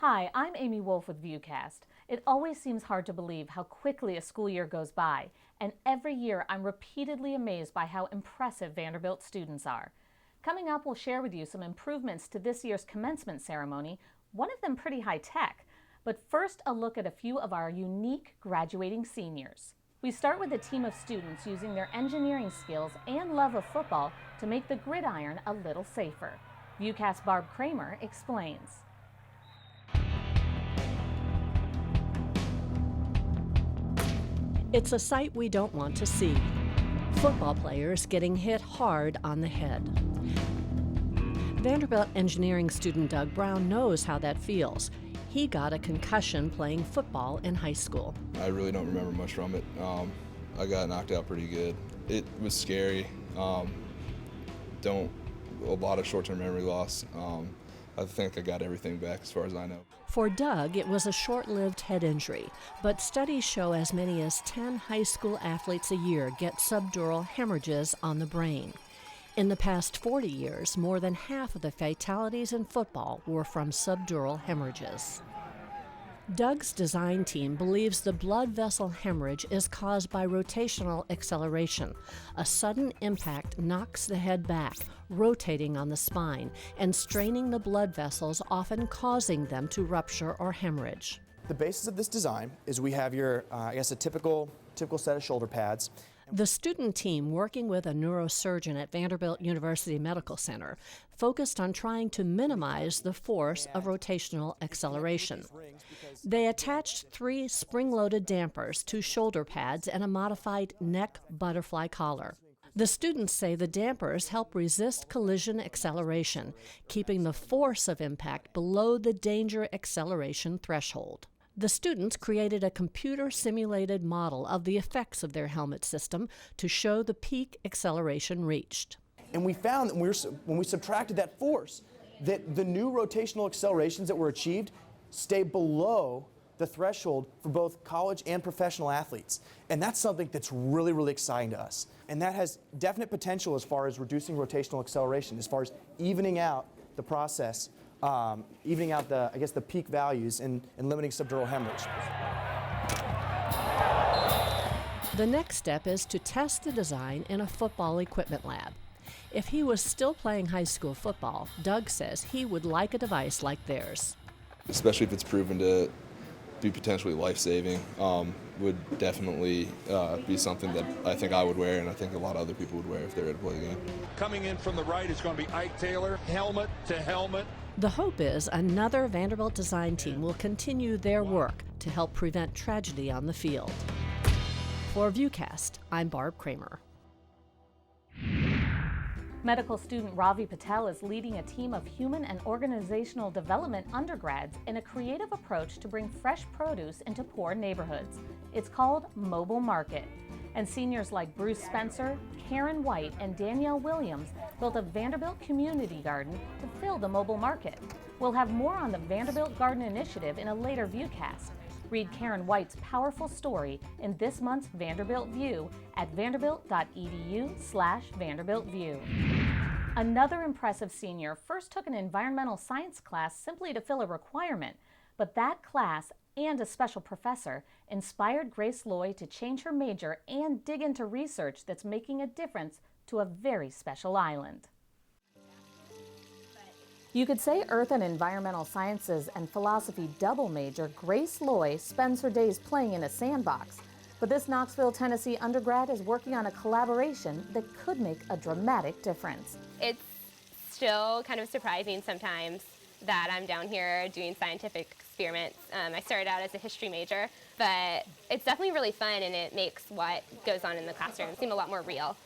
Hi, I'm Amy Wolf with VUCast. It always seems hard to believe how quickly a school year goes by, and every year I'm repeatedly amazed by how impressive Vanderbilt students are. Coming up, we'll share with you some improvements to this year's commencement ceremony, one of them pretty high-tech. But first, a look at a few of our unique graduating seniors. We start with a team of students using their engineering skills and love of football to make the gridiron a little safer. VUCast Barb Kramer explains. It's a sight we don't want to see. Football players getting hit hard on the head. Vanderbilt engineering student Doug Brown knows how that feels. He got a concussion playing football in high school. I really don't remember much from it. I got knocked out pretty good. It was scary. A lot of short-term memory loss. I think I got everything back as far as I know. For Doug, it was a short-lived head injury, but studies show as many as 10 high school athletes a year get subdural hemorrhages on the brain. In the past 40 years, more than half of the fatalities in football were from subdural hemorrhages. Doug's design team believes the blood vessel hemorrhage is caused by rotational acceleration. A sudden impact knocks the head back, rotating on the spine, and straining the blood vessels, often causing them to rupture or hemorrhage. The basis of this design is we have your, a typical set of shoulder pads. The student team, working with a neurosurgeon at Vanderbilt University Medical Center, focused on trying to minimize the force of rotational acceleration. They attached 3 spring-loaded dampers to shoulder pads and a modified neck butterfly collar. The students say the dampers help resist collision acceleration, keeping the force of impact below the danger acceleration threshold. The students created a computer-simulated model of the effects of their helmet system to show the peak acceleration reached. And we found that when we subtracted that force, that the new rotational accelerations that were achieved stay below the threshold for both college and professional athletes. And that's something that's really, really exciting to us. And that has definite potential as far as reducing rotational acceleration, as far as evening out the process, evening out the peak values and limiting subdural hemorrhage. The next step is to test the design in a football equipment lab. If he was still playing high school football, Doug says he would like a device like theirs. Especially if it's proven to be potentially life-saving, would definitely be something that I think I would wear, and I think a lot of other people would wear if they were to play the game. Coming in from the right is going to be Ike Taylor, helmet to helmet. The hope is another Vanderbilt design team will continue their work to help prevent tragedy on the field. For VUCast, I'm Barb Kramer. Medical student Ravi Patel is leading a team of human and organizational development undergrads in a creative approach to bring fresh produce into poor neighborhoods. It's called Mobile Market. And seniors like Bruce Spencer, Karen White, and Danielle Williams built a Vanderbilt community garden to fill the mobile market. We'll have more on the Vanderbilt Garden Initiative in a later VUCast. Read Karen White's powerful story in this month's Vanderbilt View at vanderbilt.edu/VanderbiltView. Another impressive senior first took an environmental science class simply to fill a requirement, but that class and a special professor inspired Grace Loy to change her major and dig into research that's making a difference to a very special island. You could say Earth and Environmental Sciences and Philosophy double major Grace Loy spends her days playing in a sandbox. But this Knoxville, Tennessee undergrad is working on a collaboration that could make a dramatic difference. It's still kind of surprising sometimes that I'm down here doing scientific experiments. I started out as a history major, but it's definitely really fun, and it makes what goes on in the classroom seem a lot more real.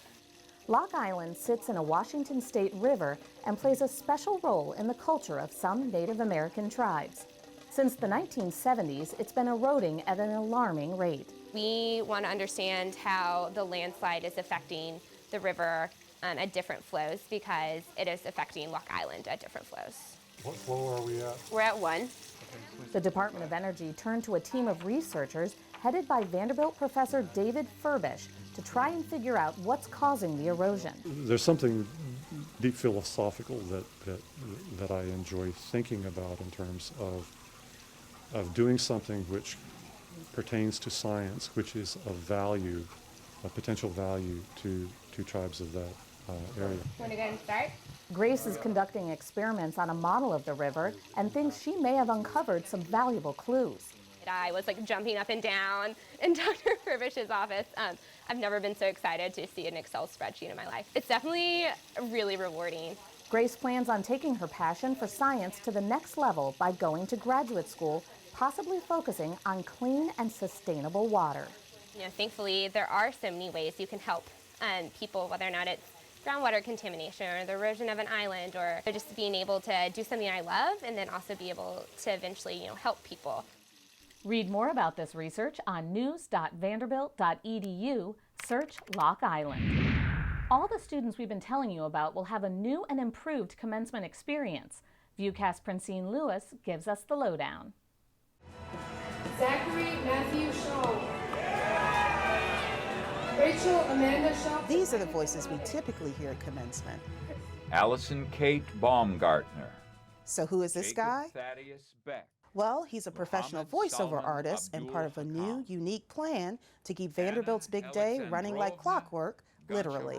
Lock Island sits in a Washington state river and plays a special role in the culture of some Native American tribes. Since the 1970s, it's been eroding at an alarming rate. We want to understand how the landslide is affecting the river at different flows, because it is affecting Lock Island at different flows. What flow are we at? We're at 1. The Department of Energy turned to a team of researchers headed by Vanderbilt professor David Furbish to try and figure out what's causing the erosion. There's something deep philosophical that I enjoy thinking about in terms of of doing something which pertains to science, which is of value, a potential value to tribes of that area. Want to go and start? Grace is conducting experiments on a model of the river and thinks she may have uncovered some valuable clues. I was like jumping up and down in Dr. Furbish's office. I've never been so excited to see an Excel spreadsheet in my life. It's definitely really rewarding. Grace plans on taking her passion for science to the next level by going to graduate school, possibly focusing on clean and sustainable water. You know, thankfully, there are so many ways you can help people, whether or not it's groundwater contamination or the erosion of an island, or just being able to do something I love and then also be able to eventually, help people. Read more about this research on news.vanderbilt.edu, search Lock Island. All the students we've been telling you about will have a new and improved commencement experience. VUCast Francine Lewis gives us the lowdown. Zachary Matthew Shaw. Rachel Amanda Shaw. These are the voices we typically hear at commencement. Allison Kate Baumgartner. So who is this guy? Thaddeus Beck. Well, he's a professional voiceover artist and part of a new, unique plan to keep Vanderbilt's big day running like clockwork, literally.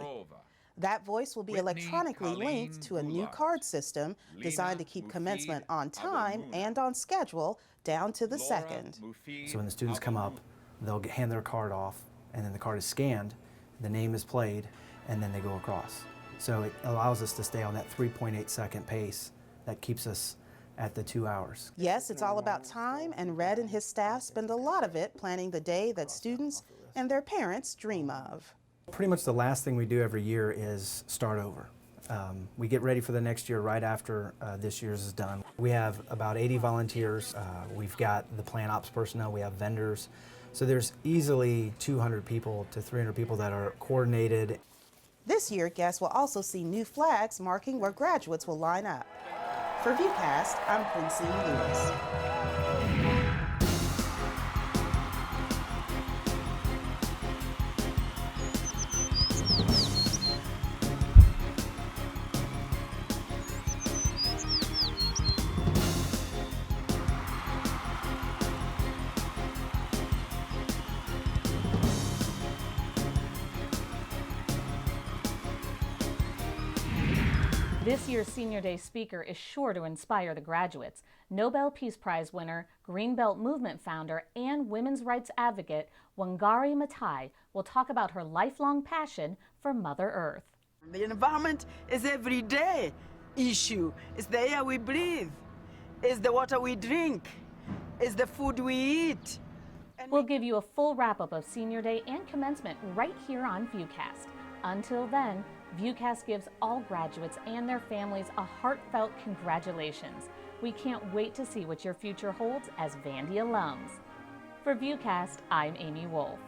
That voice will be electronically linked to a new card system designed to keep commencement on time and on schedule down to the second. So when the students come up, they'll hand their card off, and then the card is scanned, the name is played, and then they go across. So it allows us to stay on that 3.8 second pace that keeps us at the 2 hours. Yes, it's all about time, and Red and his staff spend a lot of it planning the day that students and their parents dream of. Pretty much the last thing we do every year is start over. We get ready for the next year right after this year's is done. We have about 80 volunteers. We've got the plan ops personnel, we have vendors. So there's easily 200 people to 300 people that are coordinated. This year, guests will also see new flags marking where graduates will line up. For VUCast, I'm Francine Lewis. This year's Senior Day speaker is sure to inspire the graduates. Nobel Peace Prize winner, Greenbelt Movement founder, and women's rights advocate Wangari Maathai will talk about her lifelong passion for Mother Earth. The environment is everyday issue. It's the air we breathe. It's the water we drink. It's the food we eat. We'll give you a full wrap-up of Senior Day and Commencement right here on VUCast. Until then, VUCast gives all graduates and their families a heartfelt congratulations. We can't wait to see what your future holds as Vandy alums. For VUCast, I'm Amy Wolf.